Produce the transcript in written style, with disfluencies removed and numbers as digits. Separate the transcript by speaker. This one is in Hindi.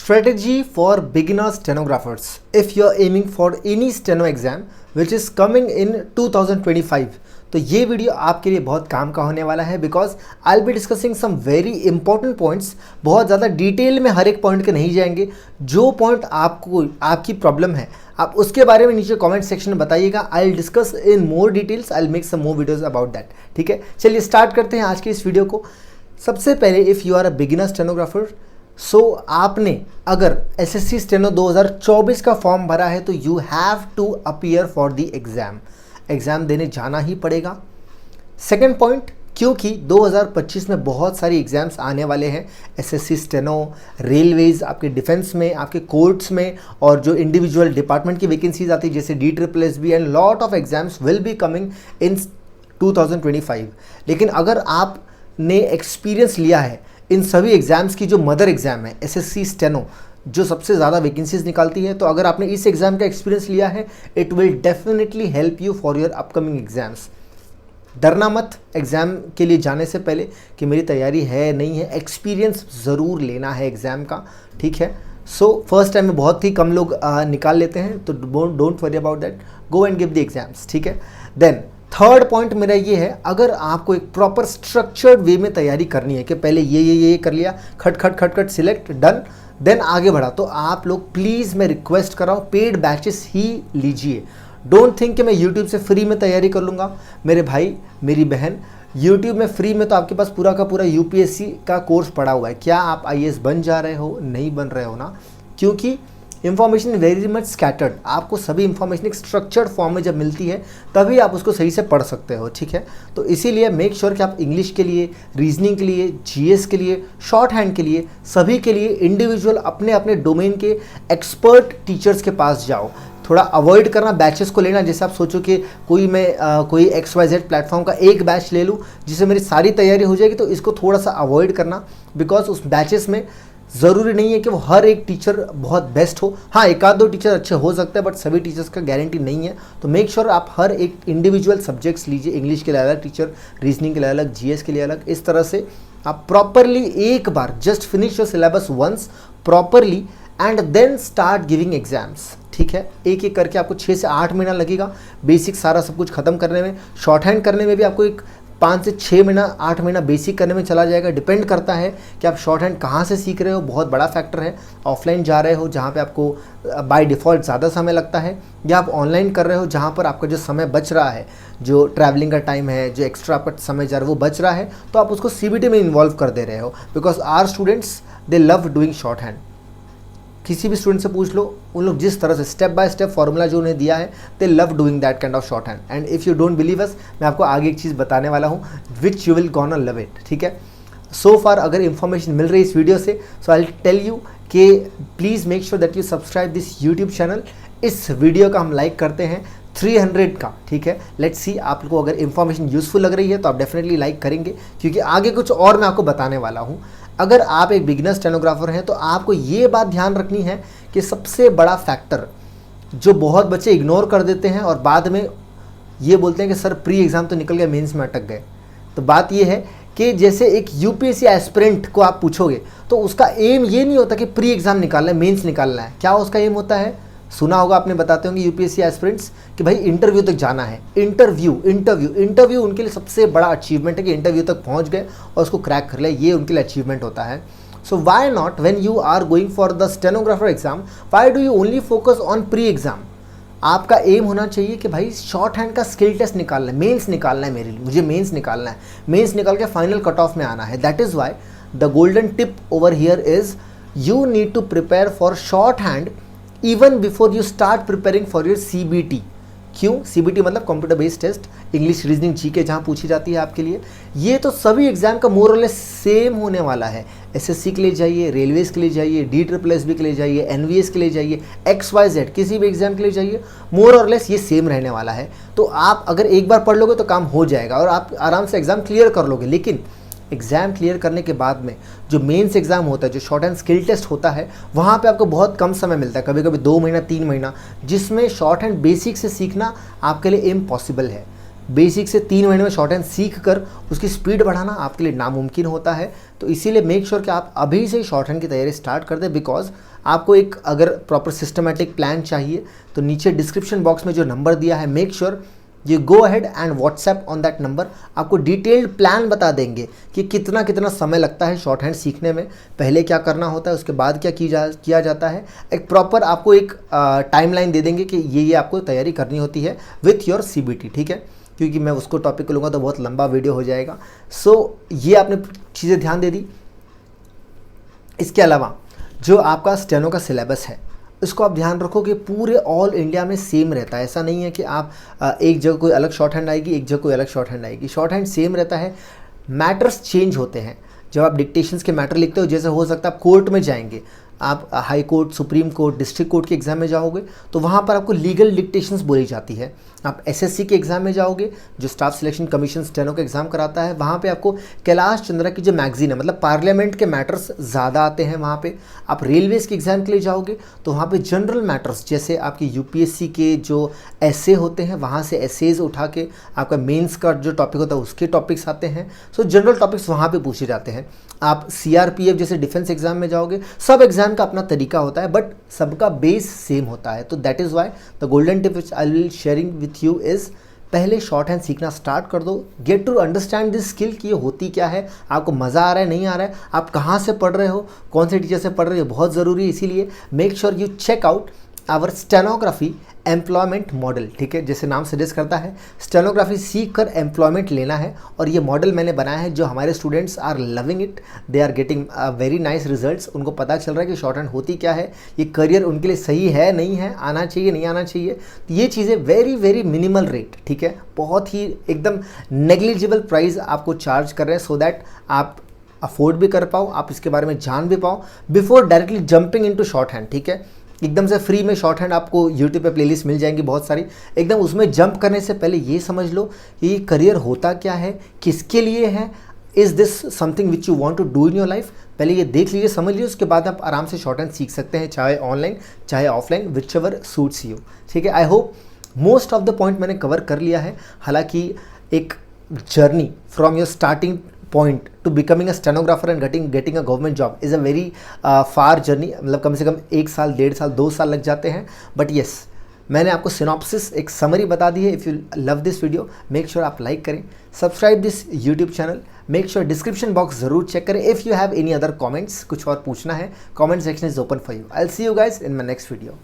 Speaker 1: Strategy for beginner stenographers. If you are aiming for any steno exam which is coming in 2025, तो ये वीडियो आपके लिए बहुत काम का होने वाला है because I will be discussing some very important points. बहुत ज़्यादा डिटेल में हर एक पॉइंट के नहीं जाएंगे। जो पॉइंट आपको आपकी प्रॉब्लम है आप उसके बारे में नीचे कमेंट सेक्शन में बताइएगा। I will discuss in more details, I will make some more videos about that. ठीक है, चलिए स्टार्ट करते हैं आज के इस वीडियो को। सबसे पहले if you are a beginner stenographer, so आपने अगर एसएससी स्टेनो 2024 का फॉर्म भरा है तो you have to appear for the exam देने जाना ही पड़ेगा। सेकंड पॉइंट, क्योंकि 2025 में बहुत सारी एग्ज़ाम्स आने वाले हैं, एसएससी स्टेनो, रेलवेज़, आपके डिफेंस में, आपके कोर्ट्स में, और जो इंडिविजुअल डिपार्टमेंट की वैकेंसीज आती है जैसे DSSB and lot of exams will be coming in 2025। लेकिन अगर आपने एक्सपीरियंस लिया है इन सभी एग्ज़ाम्स की, जो मदर एग्ज़ाम है एसएससी स्टेनो जो सबसे ज़्यादा वैकेंसीज निकालती है, तो अगर आपने इस एग्ज़ाम का एक्सपीरियंस लिया है it will definitely help you for your upcoming exams. डरना मत एग्ज़ाम के लिए जाने से पहले कि मेरी तैयारी है नहीं है, एक्सपीरियंस ज़रूर लेना है एग्ज़ाम का। ठीक है, सो फर्स्ट टाइम में बहुत ही कम लोग निकाल लेते हैं, तो don't worry about that, go and give the exams. ठीक है, देन थर्ड पॉइंट मेरा ये है, अगर आपको एक प्रॉपर स्ट्रक्चर्ड वे में तैयारी करनी है कि पहले ये कर लिया, खट सिलेक्ट डन, देन आगे बढ़ा, तो आप लोग प्लीज़ मैं रिक्वेस्ट कर रहा हूँ पेड बैचेस ही लीजिए। डोंट थिंक कि मैं यूट्यूब से फ्री में तैयारी कर लूँगा। मेरे भाई मेरी बहन, यूट्यूब में फ्री में तो आपके पास पूरा का पूरा यूपीएससी का कोर्स पड़ा हुआ है। क्या आप आईएएस बन जा रहे हो? नहीं बन रहे हो ना, क्योंकि इंफॉर्मेशन वेरी मच स्कैटर्ड। आपको सभी इंफॉर्मेशन एक स्ट्रक्चर्ड फॉर्म में जब मिलती है तभी आप उसको सही से पढ़ सकते हो। ठीक है, तो इसीलिए मेक श्योर कि आप इंग्लिश के लिए, रीजनिंग के लिए, जीएस के लिए, शॉर्ट हैंड के लिए, सभी के लिए इंडिविजुअल अपने अपने डोमेन के एक्सपर्ट टीचर्स के पास जाओ। थोड़ा अवॉइड करना बैचेस को लेना। जैसे आप सोचो कि कोई XYZ प्लेटफॉर्म का एक बैच ले लूँ जिससे मेरी सारी तैयारी हो जाएगी, तो इसको थोड़ा सा अवॉइड करना बिकॉज उस बैचेस में ज़रूरी नहीं है कि वो हर एक टीचर बहुत बेस्ट हो। हाँ, एक आध दो टीचर अच्छे हो सकते हैं बट सभी टीचर्स का गारंटी नहीं है। तो मेक श्योर आप हर एक इंडिविजुअल सब्जेक्ट्स लीजिए, इंग्लिश के लिए अलग टीचर, रीजनिंग के लिए अलग, जीएस के लिए अलग। इस तरह से आप प्रॉपरली एक बार just finish your syllabus once properly and then start giving exams. ठीक है, एक एक करके आपको 6 से 8 महीना लगेगा बेसिक सारा सब कुछ ख़त्म करने में। शॉर्ट हैंड करने में भी आपको एक 5 से 6 महीना, 8 महीना बेसिक करने में चला जाएगा। डिपेंड करता है कि आप शॉर्ट हैंड कहाँ से सीख रहे हो, बहुत बड़ा फैक्टर है। ऑफलाइन जा रहे हो जहाँ पे आपको बाय डिफ़ॉल्ट ज़्यादा समय लगता है, या आप ऑनलाइन कर रहे हो जहाँ पर आपका जो समय बच रहा है, जो ट्रैवलिंग का टाइम है, जो एक्स्ट्रा आपका समय जा रहा है वो बच रहा है, तो आप उसको CBT में इन्वॉल्व कर दे रहे हो। Because our students they love doing shorthand. किसी भी स्टूडेंट से पूछ लो, उन लोग जिस तरह से स्टेप बाय स्टेप फॉर्मूला जो उन्हें दिया है, दे love doing that kind of short hand. And if you don't believe us, मैं आपको आगे एक चीज़ बताने वाला हूँ which you will gonna love it. ठीक है, सो फार अगर इन्फॉर्मेशन मिल रही है इस वीडियो से, सो आई विल टेल यू कि please make sure that you subscribe this YouTube channel. इस वीडियो का हम लाइक करते हैं 300 का। ठीक है, लेट्स सी आपको अगर इन्फॉर्मेशन यूजफुल लग रही है तो आप डेफिनेटली लाइक करेंगे, क्योंकि आगे कुछ और मैं आपको बताने वाला हूँ। अगर आप एक बिगिनर स्टेनोग्राफर हैं तो आपको ये बात ध्यान रखनी है कि सबसे बड़ा फैक्टर जो बहुत बच्चे इग्नोर कर देते हैं और बाद में ये बोलते हैं कि सर प्री एग्ज़ाम तो निकल गया, मेंस में अटक गए। तो बात ये है कि जैसे एक यूपीएससी एस्पिरेंट को आप पूछोगे तो उसका एम ये नहीं होता कि प्री एग्ज़ाम निकालना है, मेंस निकालना है। क्या उसका एम होता है? सुना होगा आपने, बताते होंगे यूपीएससी एस्पिरेंट्स कि भाई इंटरव्यू तक जाना है। इंटरव्यू उनके लिए सबसे बड़ा अचीवमेंट है कि इंटरव्यू तक पहुंच गए और उसको क्रैक कर लिया, ये उनके लिए अचीवमेंट होता है। So why not when you are going for the stenographer exam, why do you only focus on pre exam? आपका एम होना चाहिए कि भाई शॉर्ट हैंड का स्किल टेस्ट निकालना है, मेंस निकालना है, मुझे मेंस निकालना है, मेंस निकाल के फाइनल कट ऑफ में आना है। That is why the golden tip over here is you need to prepare for shorthand even before you start preparing for your CBT। क्यों? CBT मतलब computer based test, English, reasoning, GK जहाँ पूछी जाती है आपके लिए। ये तो सभी एग्जाम का मोर और लेस सेम होने वाला है। SSC के लिए जाइए, रेलवेज़ के लिए जाइए, DSSB के लिए जाइए, NVS के लिए जाइए, XYZ किसी भी एग्जाम के लिए जाइए, मोर और लेस ये सेम रहने वाला है। तो आप अगर एक बार पढ़ लोगे तो काम हो जाएगा और आप आराम से एग्ज़ाम क्लियर कर लोगे। लेकिन एग्ज़ाम क्लियर करने के बाद में जो मेंस एग्ज़ाम होता है, जो शॉर्ट हैंड स्किल टेस्ट होता है, वहाँ पे आपको बहुत कम समय मिलता है, कभी कभी 2 महीना 3 महीना, जिसमें शॉर्ट हैंड बेसिक से सीखना आपके लिए इम्पॉसिबल है। बेसिक से 3 महीने में शॉर्ट हैंड सीख कर उसकी स्पीड बढ़ाना आपके लिए नामुमकिन होता है। तो इसीलिए मेक श्योर कि आप अभी से शॉर्ट हैंड की तैयारी स्टार्ट कर दें, बिकॉज आपको एक अगर प्रॉपर सिस्टमेटिक प्लान चाहिए तो नीचे डिस्क्रिप्शन बॉक्स में जो नंबर दिया है, make sure you go ahead and WhatsApp on that number. आपको डिटेल्ड प्लान बता देंगे कि कितना कितना समय लगता है शॉर्ट हैंड सीखने में, पहले क्या करना होता है, उसके बाद क्या किया जाता है। एक प्रॉपर आपको एक टाइमलाइन दे देंगे कि ये आपको तैयारी करनी होती है विथ योर CBT, ठीक है, क्योंकि मैं उसको टॉपिक को लूँगा तो बहुत लंबा वीडियो हो जाएगा। सो ये आपने चीज़ें ध्यान दे दी। इसके अलावा जो आपका स्टेनो का सिलेबस है इसको आप ध्यान रखो कि पूरे ऑल इंडिया में सेम रहता है। ऐसा नहीं है कि आप एक जगह कोई अलग शॉर्ट हैंड आएगी, एक जगह कोई अलग शॉर्ट हैंड आएगी। शॉर्ट हैंड सेम रहता है, मैटर्स चेंज होते हैं। जब आप डिक्टेशंस के मैटर लिखते हो, जैसे हो सकता है आप कोर्ट में जाएंगे, आप high court, supreme court, district court के एग्जाम में जाओगे तो वहाँ पर आपको लीगल डिक्टेशंस बोली जाती है। आप SSC के एग्ज़ाम में जाओगे, जो स्टाफ सिलेक्शन कमीशन स्टेनो का एग्ज़ाम कराता है, वहाँ पे आपको कैलाश चंद्रा की जो मैगजीन है, मतलब पार्लियामेंट के मैटर्स ज़्यादा आते हैं वहाँ पे। आप रेलवेज़ के एग्ज़ाम के लिए जाओगे तो वहाँ पे जनरल मैटर्स, जैसे आपकी UPSC के जो ऐसे होते हैं वहाँ से एसेज उठा के आपका मेंस का जो टॉपिक होता है उसके टॉपिक्स आते हैं। सो जनरल टॉपिक्स वहाँ पे पूछे जाते हैं। आप CRPF जैसे डिफेंस एग्जाम में जाओगे, सब एग्जाम का अपना तरीका होता है बट सबका बेस सेम होता है। तो that is why the golden tip which I will sharing with you is, पहले शॉर्ट हैंड सीखना स्टार्ट कर दो। Get to understand this skill कि ये होती क्या है, आपको मज़ा आ रहा है नहीं आ रहा है, आप कहाँ से पढ़ रहे हो, कौन से टीचर से पढ़ रहे हो, बहुत ज़रूरी है। इसीलिए make sure you check out our stenography employment model, ठीक है, जैसे नाम सजेस्ट करता है, स्टेनोग्राफी सीख कर एम्प्लॉयमेंट लेना है। और ये मॉडल मैंने बनाया है, जो हमारे students are loving it, they are getting very nice results. उनको पता चल रहा है कि शॉर्ट हैंड होती क्या है, ये करियर उनके लिए सही है नहीं है, आना चाहिए नहीं आना चाहिए। तो ये चीज़ें वेरी वेरी मिनिमल रेट, ठीक है, बहुत ही एकदम नेग्लिजिबल प्राइस आपको चार्ज कर रहे हैं, सो दैट आप अफोर्ड भी कर पाओ, आप इसके बारे में जान भी पाओ before directly jumping into short hand, ठीक है। एकदम से फ्री में शॉर्ट हैंड आपको यूट्यूब पे प्लेलिस्ट मिल जाएंगी बहुत सारी, एकदम उसमें जंप करने से पहले ये समझ लो कि ये करियर होता क्या है, किसके लिए है, is this something which you want to do in your life. पहले ये देख लीजिए, समझ लीजिए, उसके बाद आप आराम से शॉर्ट हैंड सीख सकते हैं, चाहे ऑनलाइन चाहे offline, which ever suits you, ठीक है। I hope most of the point मैंने कवर कर लिया है। हालांकि एक journey from your starting point to becoming a stenographer and getting a government job is a very far journey, मतलब कम से कम 1 साल 1.5 साल 2 साल लग जाते हैं। बट येस, मैंने आपको सिनॉप्सिस एक समरी बता दी है। If you love this video, make sure आप लाइक करें, subscribe this YouTube channel, make sure description box जरूर चेक करें। If you have any other comments, कुछ और पूछना है, comment section is open for you. I will see you guys in my next video.